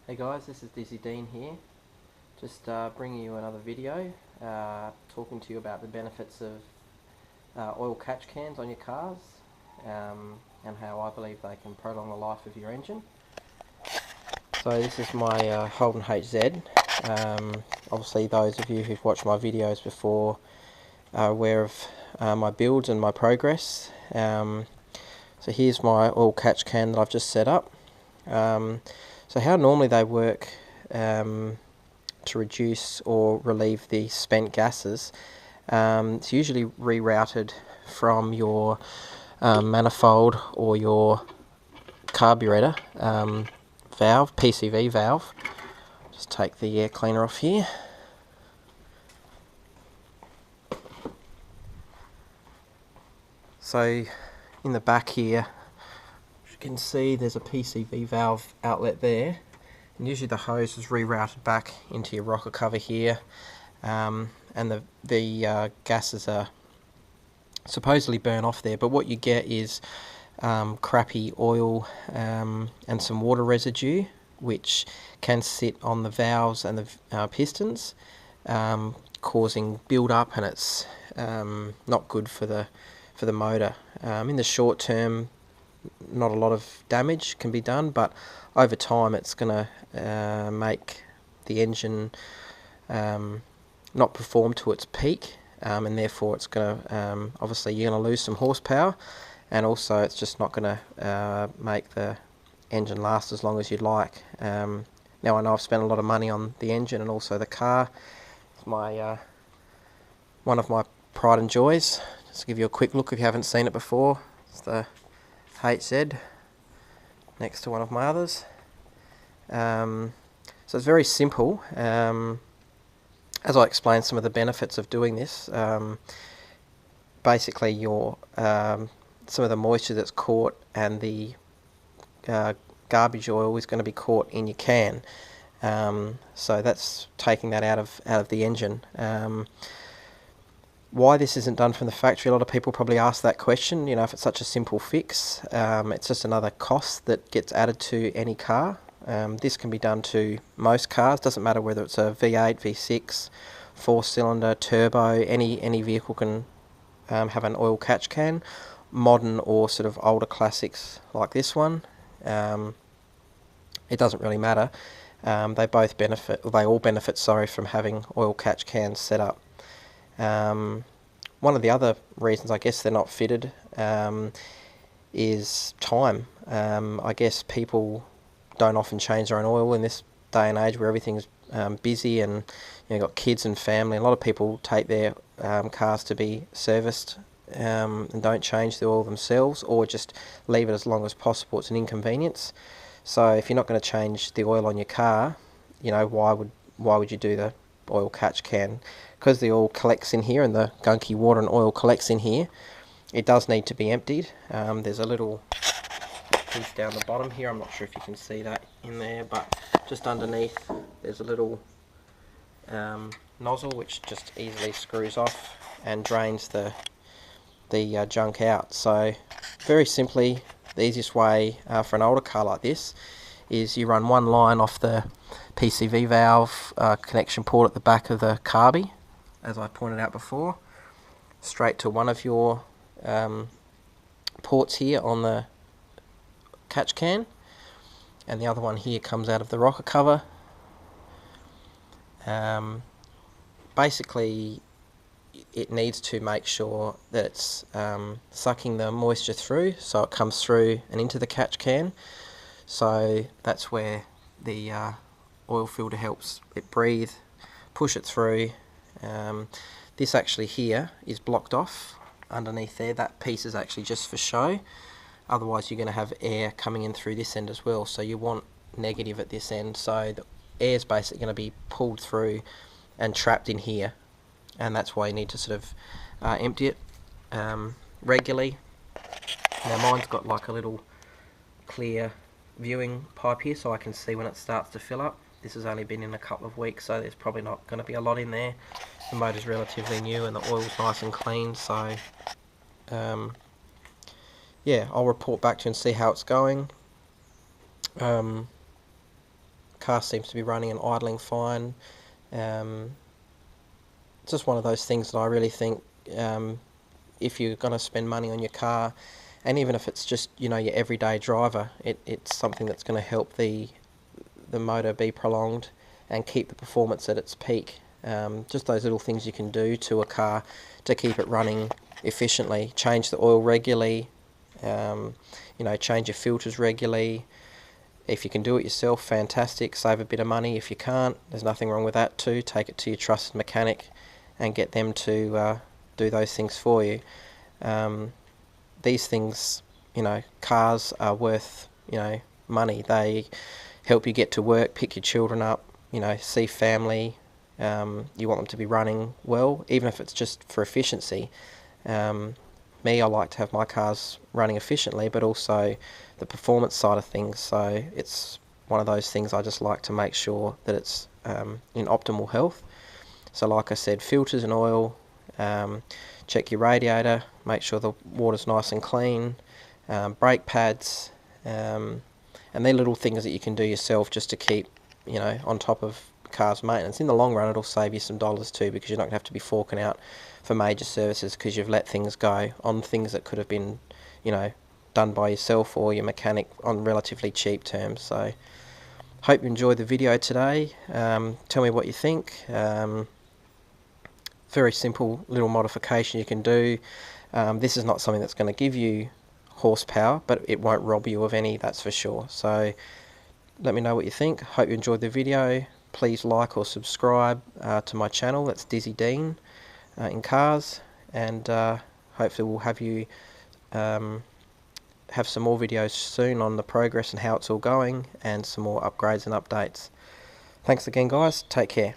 Hey guys, this is Dizzy Dean here. Just bringing you another video, talking to you about the benefits of oil catch cans on your cars, and how I believe they can prolong the life of your engine. So this is my Holden HZ. Obviously those of you who've watched my videos before are aware of my builds and my progress. So here's my oil catch can that I've just set up. So how normally they work to reduce or relieve the spent gases, it's usually rerouted from your manifold or your carburetor valve, PCV valve. Just take the air cleaner off here. So in the back here, as you can see, there's a PCV valve outlet there, and usually the hose is rerouted back into your rocker cover here, and the gases are supposedly burn off there, but what you get is crappy oil and some water residue, which can sit on the valves and the pistons, causing build up, and it's not good for the motor. In the short term, not a lot of damage can be done, but over time it's going to make the engine not perform to its peak, and therefore it's going to obviously you're going to lose some horsepower, and also it's just not going to make the engine last as long as you'd like. Now I know I've spent a lot of money on the engine and also the car. It's my one of my pride and joys. Just to give you a quick look if you haven't seen it before. It's the HZ next to one of my others. So it's very simple. As I explained some of the benefits of doing this, basically your some of the moisture that's caught and the garbage oil is going to be caught in your can. So that's taking that out of the engine. Why this isn't done from the factory, a lot of people probably ask that question, you know, if it's such a simple fix. It's just another cost that gets added to any car. This can be done to most cars, doesn't matter whether it's a V8, V6, 4-cylinder, turbo, any vehicle can have an oil catch can, modern or sort of older classics like this one. It doesn't really matter. They all benefit, from having oil catch cans set up. One of the other reasons I guess they're not fitted is time. I guess people don't often change their own oil in this day and age where everything's busy, and you've got kids and family. A lot of people take their cars to be serviced and don't change the oil themselves, or just leave it as long as possible. It's an inconvenience. So if you're not going to change the oil on your car, you know, why would you do the oil catch can? Because the oil collects in here and the gunky water and oil collects in here, it does need to be emptied. There's a little piece down the bottom here, I'm not sure if you can see that in there, but just underneath there's a little nozzle which just easily screws off and drains the junk out. So very simply, the easiest way for an older car like this is you run one line off the PCV valve connection port at the back of the carby, as I pointed out before, straight to one of your ports here on the catch can, and the other one here comes out of the rocker cover. Basically it needs to make sure that it's sucking the moisture through, so it comes through and into the catch can. So that's where the oil filter helps it breathe, push it through. This actually here is blocked off underneath there. That piece is actually just for show. Otherwise you're going to have air coming in through this end as well, so you want negative at this end, so the air is basically going to be pulled through and trapped in here, and that's why you need to sort of empty it regularly. Now mine's got like a little clear viewing pipe here, so I can see when it starts to fill up. This has only been in a couple of weeks, so there's probably not going to be a lot in there. The motor's relatively new and the oil's nice and clean, so yeah, I'll report back to you and see how it's going. car seems to be running and idling fine. It's just one of those things that I really think, if you're going to spend money on your car, and even if it's just, you know, your everyday driver, it's something that's going to help the motor be prolonged and keep the performance at its peak. Just those little things you can do to a car to keep it running efficiently. Change the oil regularly, you know, change your filters regularly. If you can do it yourself, fantastic, save a bit of money. If you can't, there's nothing wrong with that too. Take it to your trusted mechanic and get them to do those things for you. These things, you know, cars are worth, you know, money. They help you get to work, pick your children up, you know, see family. You want them to be running well, even if it's just for efficiency. Me, I like to have my cars running efficiently, but also the performance side of things. So it's one of those things I just like to make sure that it's in optimal health. So like I said, filters and oil, check your radiator, make sure the water's nice and clean, brake pads, and they're little things that you can do yourself just to keep, you know, on top of car's maintenance. In the long run, it'll save you some dollars too, because you're not going to have to be forking out for major services because you've let things go on things that could have been, you know, done by yourself or your mechanic on relatively cheap terms. So hope you enjoyed the video today. Tell me what you think. Very simple little modification you can do. This is not something that's going to give you horsepower, but it won't rob you of any, that's for sure. So let me know what you think. Hope you enjoyed the video. Please like or subscribe to my channel. That's Dizzy Dean in cars, and hopefully we'll have you have some more videos soon on the progress and how it's all going, and some more upgrades and updates. Thanks again, guys. Take care.